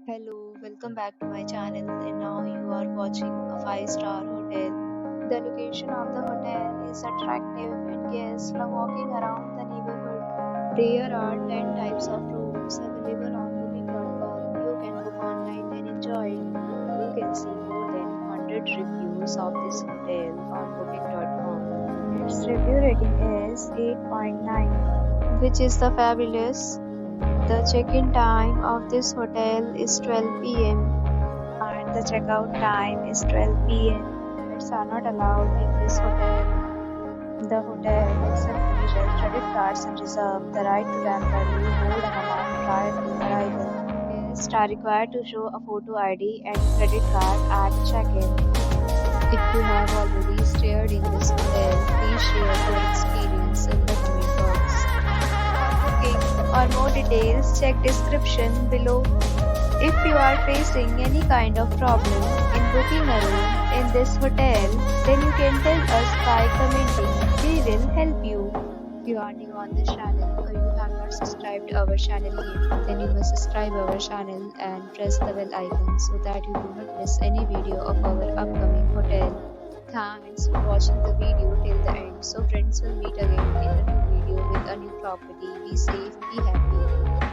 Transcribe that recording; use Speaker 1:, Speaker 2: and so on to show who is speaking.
Speaker 1: Hello, welcome back to my channel. And now you are watching a 5-star hotel. The location of the hotel is attractive and guests love walking around the neighborhood. There are 10 types of rooms available on booking.com. You can book online and enjoy it. You can see more than 100 reviews of this hotel on booking.com. Its review rating is 8.9, which is the fabulous. The check-in time of this hotel is 12 p.m. and the checkout time is 12 p.m. Pets are not allowed in this hotel. The hotel accepts major credit cards and reserves the right to temporarily hold an amount prior to arrival. Guests are required to show a photo ID and credit card at check-in. If you have already stayed in this hotel, please share your experience in the comment box. For more details, check description below. If you are facing any kind of problem in booking a room in this hotel, then you can tell us by commenting. We will help you. If you are new on this channel or you have not subscribed our channel yet, then you must subscribe our channel and press the bell icon so that you do not miss any video of our upcoming hotel. Thanks for watching the video till the end. So friends, will meet again in a new video with a new property. Be safe, be happy.